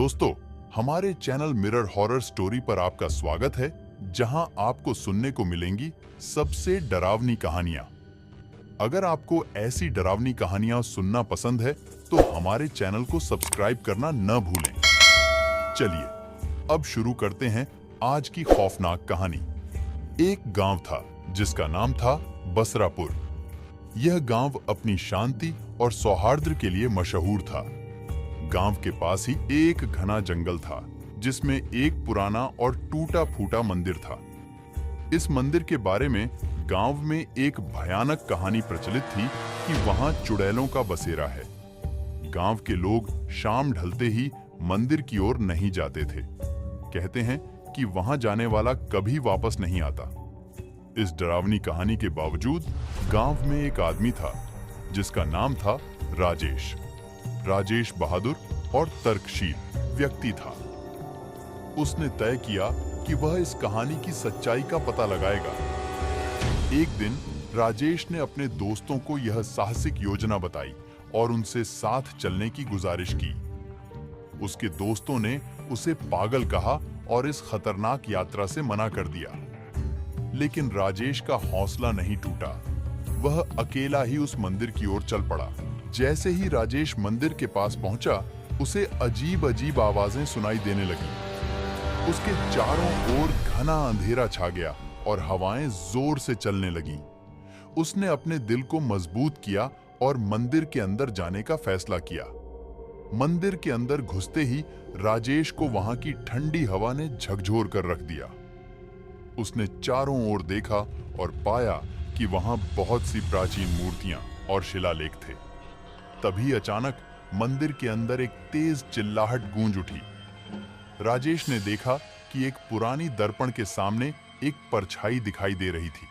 दोस्तों, हमारे channel mirror horror story पर आपका स्वागत है, जहां आपको सुनने को मिलेंगी सबसे डरावनी कहानियां। अगर आपको ऐसी डरावनी कहानियां सुनना पसंद है, तो हमारे चैनल को सब्सक्राइब करना न भूलें। चलिए, अब शुरू करते हैं आज की खौफनाक कहानी। एक गांव था जिसका नाम था बसरापुर। यह गांव अपनी शांति और सौहार्द के लिए मशहूर था। गांव के पास ही एक घना जंगल था, जिसमें एक पुराना और टूटा फूटा मंदिर था। इस मंदिर के बारे में गांव में एक भयानक कहानी प्रचलित थी कि वहां चुड़ैलों का बसेरा है। गांव के लोग शाम ढलते ही मंदिर की ओर नहीं जाते थे। कहते हैं कि वहां जाने वाला कभी वापस नहीं आता। इस डरावनी कहानी के बावजूद गांव में एक आदमी था जिसका नाम था राजेश। राजेश बहादुर और तर्कशील व्यक्ति था। उसने तय किया कि वह इस कहानी की सच्चाई का पता लगाएगा। एक दिन राजेश ने अपने दोस्तों को यह साहसिक योजना बताई और उनसे साथ चलने की गुजारिश की। उसके दोस्तों ने उसे पागल कहा और इस खतरनाक यात्रा से मना कर दिया। लेकिन राजेश का हौसला नहीं टूटा। वह अकेला ही उस मंदिर की ओर चल पड़ा। जैसे ही राजेश मंदिर के पास पहुंचा, उसे अजीब अजीब आवाजें सुनाई देने लगी। उसके चारों ओर घना अंधेरा छा गया और हवाएं जोर से चलने लगीं। उसने अपने दिल को मजबूत किया और मंदिर के अंदर जाने का फैसला किया। मंदिर के अंदर घुसते ही राजेश को वहां की ठंडी हवा ने झकझोर कर रख दिया। उसने चारों ओर देखा और पाया कि वहां बहुत सी प्राचीन मूर्तियां और शिलालेख थे। तभी अचानक मंदिर के अंदर एक तेज चिल्लाहट गूंज उठी। राजेश ने देखा कि एक पुरानी दर्पण के सामने एक परछाई दिखाई दे रही थी।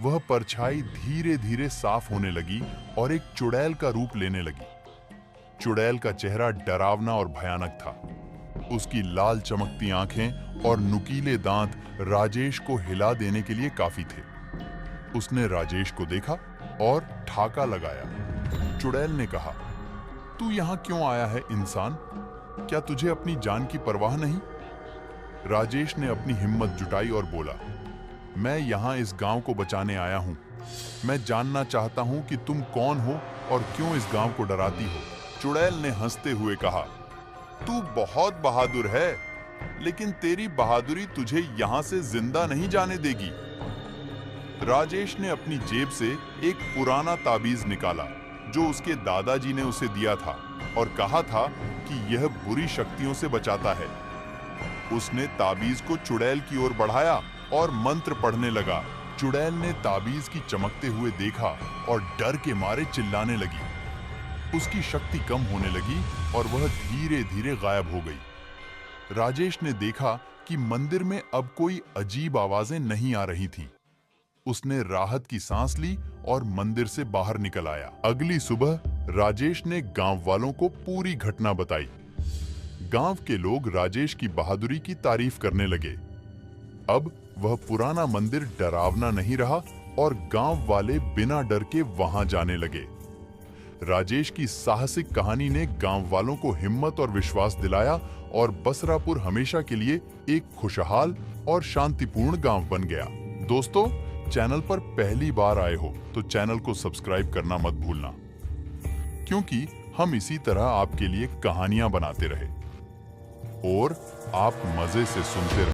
वह परछाई धीरे धीरे साफ होने लगी और एक चुड़ैल का रूप लेने लगी। चुड़ैल का चेहरा डरावना और भयानक था। उसकी लाल चमकती आंखें और नुकीले दांत राजेश को हिला देने के लिए काफी थे। उसने राजेश को देखा और ठाका लगाया। चुड़ैल ने कहा, तू यहाँ क्यों आया है इंसान? क्या तुझे अपनी जान की परवाह नहीं? राजेश ने अपनी हिम्मत जुटाई और बोला, मैं यहाँ इस गांव को बचाने आया हूँ। मैं जानना चाहता हूँ कि तुम कौन हो और क्यों इस गांव को डराती हो। चुड़ैल ने हंसते हुए कहा, तू बहुत बहादुर है, लेकिन तेरी बहादुरी तुझे यहाँ से जिंदा नहीं जाने देगी। राजेश ने अपनी जेब से एक पुराना ताबीज निकाला जो उसके दादाजी ने उसे दिया था और कहा था कि यह बुरी शक्तियों से बचाता है। उसने ताबीज को चुड़ैल की ओर बढ़ाया और मंत्र पढ़ने लगा। चुड़ैल ने ताबीज की चमकते हुए देखा और डर के मारे चिल्लाने लगी। उसकी शक्ति कम होने लगी और वह धीरे धीरे गायब हो गई। राजेश ने देखा कि मंदिर में अब कोई अजीब आवाजें नहीं आ रही थीं। उसने राहत की सांस ली और मंदिर से बाहर निकल आया। अगली सुबह राजेश ने गांव वालों को पूरी घटना बताई। गांव के लोग राजेश की बहादुरी की तारीफ करने लगे। अब वह पुराना मंदिर डरावना नहीं रहा और गांव वाले बिना डर के वहां जाने लगे। राजेश की साहसिक कहानी ने गांव वालों को हिम्मत और विश्वास दिलाया और बसरापुर हमेशा के लिए एक खुशहाल और शांतिपूर्ण गांव बन गया। दोस्तों, चैनल पर पहली बार आए हो तो चैनल को सब्सक्राइब करना मत भूलना, क्योंकि हम इसी तरह आपके लिए कहानियां बनाते रहे और आप मजे से सुनते रहे।